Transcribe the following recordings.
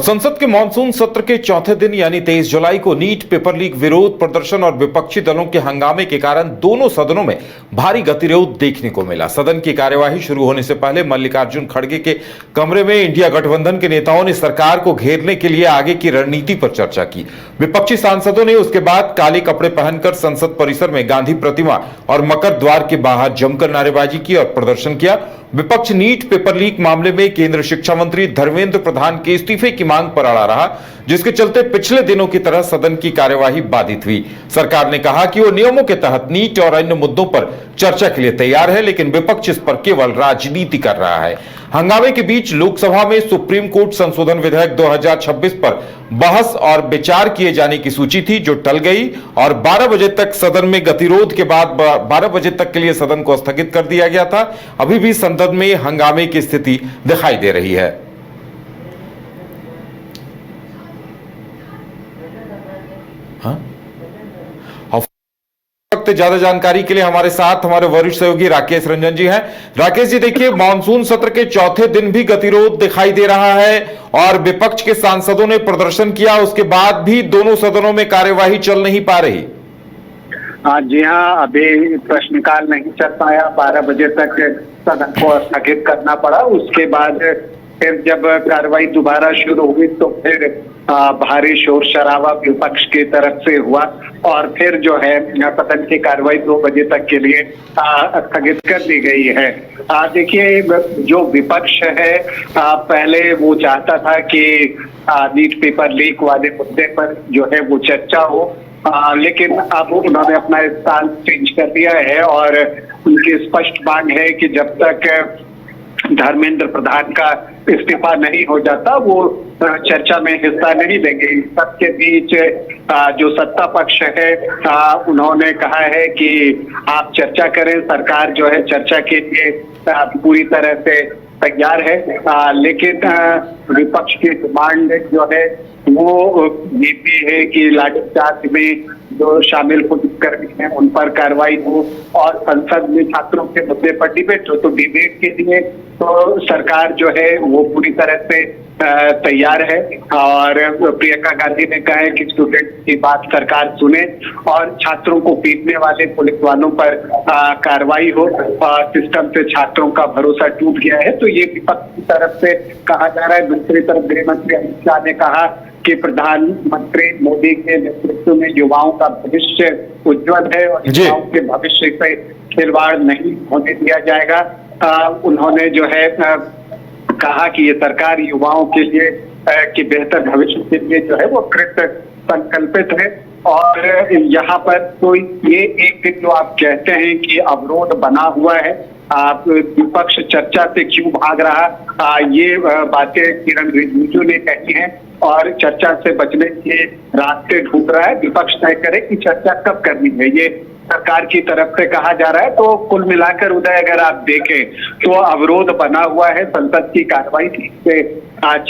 संसद के मानसून सत्र के चौथे दिन यानी 23 जुलाई को नीट पेपर लीक विरोध प्रदर्शन और विपक्षी दलों के हंगामे के कारण दोनों सदनों में भारी गतिरोध देखने को मिला। सदन की कार्यवाही शुरू होने से पहले मल्लिकार्जुन खड़गे के कमरे में इंडिया गठबंधन के नेताओं ने सरकार को घेरने के लिए आगे की रणनीति पर चर्चा की। विपक्षी सांसदों ने उसके बाद काले कपड़े पहनकर संसद परिसर में गांधी प्रतिमा और मकर द्वार के बाहर जमकर नारेबाजी की और प्रदर्शन किया। विपक्ष नीट पेपर लीक मामले में केंद्र शिक्षा मंत्री धर्मेंद्र प्रधान के इस्तीफे की मांग पर अड़ा रहा, जिसके चलते पिछले दिनों की तरह सदन की कार्यवाही बाधित हुई। सरकार ने कहा कि वो नियमों के तहत नीट और अन्य मुद्दों पर चर्चा के लिए तैयार है, लेकिन विपक्ष इस पर केवल राजनीति कर रहा है। हंगामे के बीच लोकसभा में सुप्रीम कोर्ट संशोधन विधेयक 2026 पर बहस और विचार किए जाने की सूची थी, जो टल गई और 12 बजे तक सदन में गतिरोध के बाद 12 बजे तक के लिए सदन को स्थगित कर दिया गया था। अभी भी संसद में हंगामे की स्थिति दिखाई दे रही है। हाँ? ज्यादा जानकारी के लिए हमारे साथ हमारे वरिष्ठ सहयोगी राकेश रंजन जी हैं। राकेश जी, देखिए, मानसून सत्र के चौथे दिन भी गतिरोध दिखाई दे रहा है और विपक्ष के सांसदों ने प्रदर्शन किया, उसके बाद भी दोनों सदनों में कार्यवाही चल नहीं पा रही। जी हाँ, अभी प्रश्नकाल नहीं चल पाया, 12 बजे तक सदन को स्थगित करना पड़ा। उसके बाद फिर जब कार्रवाई दोबारा शुरू हुई तो फिर भारी शोर शराबा विपक्ष की तरफ से हुआ और फिर जो है सदन की कार्रवाई 2 बजे तक के लिए स्थगित कर दी गई है। देखिए, जो विपक्ष है पहले वो चाहता था कि नीट पेपर लीक वाले मुद्दे पर जो है वो चर्चा हो, लेकिन अब उन्होंने अपना स्टांस चेंज कर दिया है और उनकी स्पष्ट मांग है कि जब तक धर्मेंद्र प्रधान का इस्तीफा नहीं हो जाता वो चर्चा में हिस्सा नहीं लेंगे। सबके बीच जो सत्ता पक्ष है उन्होंने कहा है कि आप चर्चा करें, सरकार जो है चर्चा के लिए पूरी तरह से तैयार है, लेकिन विपक्ष की डिमांड जो है वो ये भी है कि लाठीचार्ज में जो शामिल पुलिसकर्मी हैं उन पर कार्रवाई हो और संसद में छात्रों के मुद्दे पर डिबेट हो। तो डिबेट के लिए तो सरकार जो है वो पूरी तरह से तैयार है और प्रियंका गांधी ने कहा है कि स्टूडेंट की बात सरकार सुने और छात्रों को पीटने वाले पुलिस वालों पर कार्रवाई हो। सिस्टम से छात्रों का भरोसा टूट गया है, तो ये विपक्ष की तरफ से कहा जा रहा है। दूसरी तरफ गृह मंत्री अमित शाह ने कहा कि प्रधानमंत्री मोदी के नेतृत्व में युवाओं का भविष्य उज्जवल है और युवाओं के भविष्य से खिलवाड़ नहीं होने दिया जाएगा। उन्होंने जो है कहा कि ये सरकार युवाओं के लिए कि बेहतर भविष्य के लिए जो है वो कृत संकल्पित है। और यहाँ पर तो ये एक जो आप कहते हैं कि अवरोध बना हुआ है, विपक्ष चर्चा से क्यों भाग रहा, ये बातें किरण रिजिजू ने कही हैं और चर्चा से बचने के रास्ते ढूंढ रहा है। विपक्ष तय करे कि चर्चा कब करनी है, ये सरकार की तरफ से कहा जा रहा है। तो कुल मिलाकर उदय अगर आप देखें तो अवरोध बना हुआ है, संसद की कार्रवाई ठीक से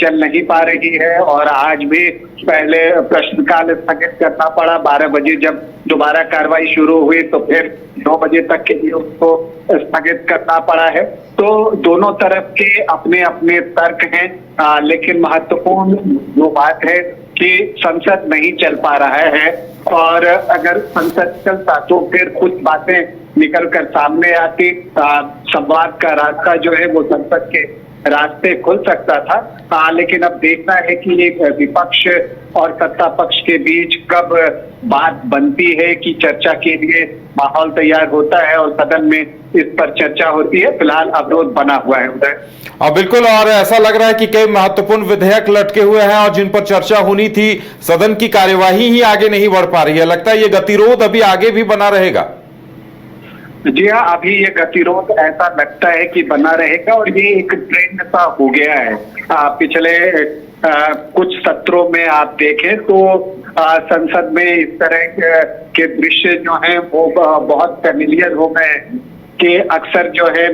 चल नहीं पा रही है और आज भी पहले प्रश्नकाल स्थगित करना पड़ा। 12 बजे जब दोबारा कार्रवाई शुरू हुई तो फिर 2 बजे तक के लिए उसको स्थगित करना पड़ा है। तो दोनों तरफ के अपने अपने तर्क हैं, लेकिन महत्वपूर्ण जो बात है कि संसद नहीं चल पा रहा है और अगर संसद चलता तो फिर कुछ बातें निकल कर सामने आती, संवाद का रास्ता जो है वो संसद के रास्ते खुल सकता था। लेकिन अब देखना है कि ये विपक्ष और सत्ता पक्ष के बीच कब बात बनती है कि चर्चा के लिए माहौल तैयार होता है और सदन में इस पर चर्चा होती है। फिलहाल अवरोध बना हुआ है उधर। बिल्कुल, और ऐसा लग रहा है कि कई महत्वपूर्ण विधेयक लटके हुए हैं और जिन पर चर्चा होनी थी, सदन की कार्यवाही ही आगे नहीं बढ़ पा रही है। लगता है ये गतिरोध अभी आगे भी बना रहेगा। जी हाँ, अभी ये गतिरोध ऐसा लगता है कि बना रहेगा और ये एक ट्रेंड सा हो गया है। पिछले कुछ सत्रों में आप देखें तो संसद में इस तरह के दृश्य जो हैं वो बहुत फेमिलियर हो गए कि अक्सर जो है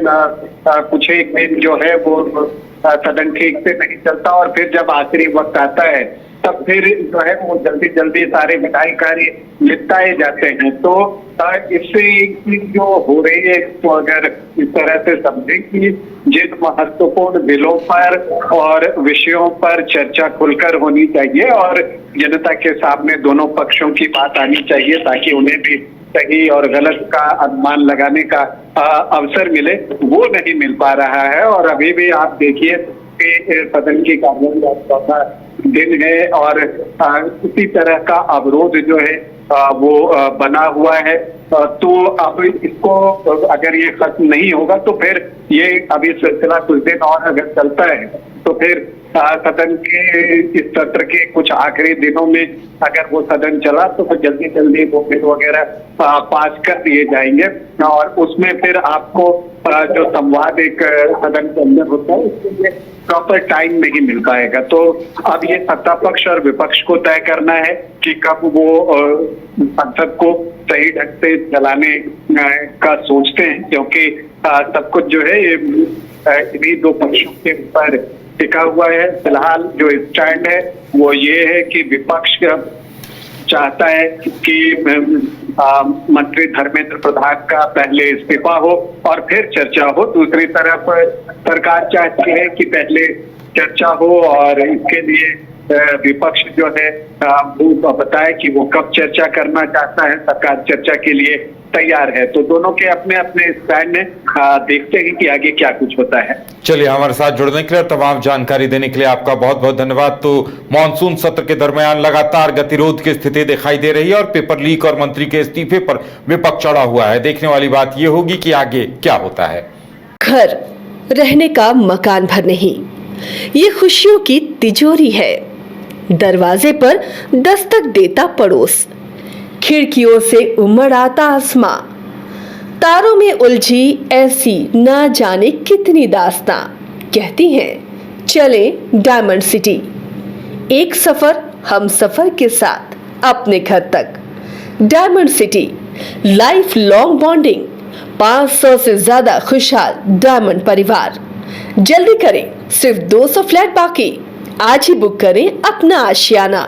कुछ एक दिन जो है वो सदन ठीक से नहीं चलता और फिर जब आखिरी वक्त आता है तब फिर जो है वो जल्दी जल्दी सारे विधायी कार्य निपटाए जाते हैं। तो इससे एक चीज जो हो रही है, तो अगर इस तरह से समझे कि जिन महत्वपूर्ण बिलों पर और विषयों पर चर्चा खुलकर होनी चाहिए और जनता के सामने दोनों पक्षों की बात आनी चाहिए, ताकि उन्हें भी सही और गलत का अनुमान लगाने का अवसर मिले, वो नहीं मिल पा रहा है। और अभी भी आप देखिए कि सदन की कार्यवाही आज चौथा दिन है और इसी तरह का अवरोध जो है वो बना हुआ है। तो अब इसको अगर ये खत्म नहीं होगा तो फिर ये अभी सिलसिला कुछ दिन और अगर चलता है तो फिर सदन के इस सत्र के कुछ आखिरी दिनों में अगर वो सदन चला तो फिर जल्दी जल्दी वो बिल वगैरह पास कर दिए जाएंगे और उसमें फिर आपको जो संवाद एक सदन के अंदर होता है उसके लिए प्रॉपर टाइम नहीं मिल पाएगा। तो अब ये सत्ता पक्ष और विपक्ष को तय करना है कि कब वो संसद को सही ढंग से चलाने का सोचते हैं, क्योंकि सब कुछ जो है ये इन्हीं दो पक्षों के ऊपर टिका हुआ है। फिलहाल जो स्टैंड है वो ये है कि विपक्ष चाहता है कि मंत्री धर्मेंद्र प्रधान का पहले इस्तीफा हो और फिर चर्चा हो। दूसरी तरफ सरकार चाहती है कि पहले चर्चा हो और इसके लिए विपक्ष जो है वो बताए कि वो कब चर्चा करना चाहता है। सरकार चर्चा के लिए तैयार है। तो दोनों के अपने अपने स्टैंड हैं। देखते हैं कि आगे क्या कुछ होता है। चलिए, हमारे साथ जुड़ने के लिए और तमाम जानकारी देने के लिए आपका बहुत बहुत धन्यवाद। तो मानसून सत्र के दरमियान लगातार गतिरोध की स्थिति दिखाई दे रही है और पेपर लीक और मंत्री के इस्तीफे पर विपक्ष चढ़ा हुआ है। देखने वाली बात यह होगी कि आगे क्या होता है। घर रहने का मकान भर नहीं, ये खुशियों की तिजोरी है। दरवाजे पर दस्तक देता पड़ोस, खिड़कियों से उमड़ आता आसमां, तारों में उलझी ऐसी ना जाने कितनी दास्तां। कहती हैं चले डायमंड सिटी, एक सफर हम सफर के साथ अपने घर तक। Diamond city life long bonding, 500 से ज्यादा खुशहाल डायमंड परिवार। जल्दी करें, सिर्फ 200 फ्लैट बाकी। आज ही बुक करें अपना आशियाना।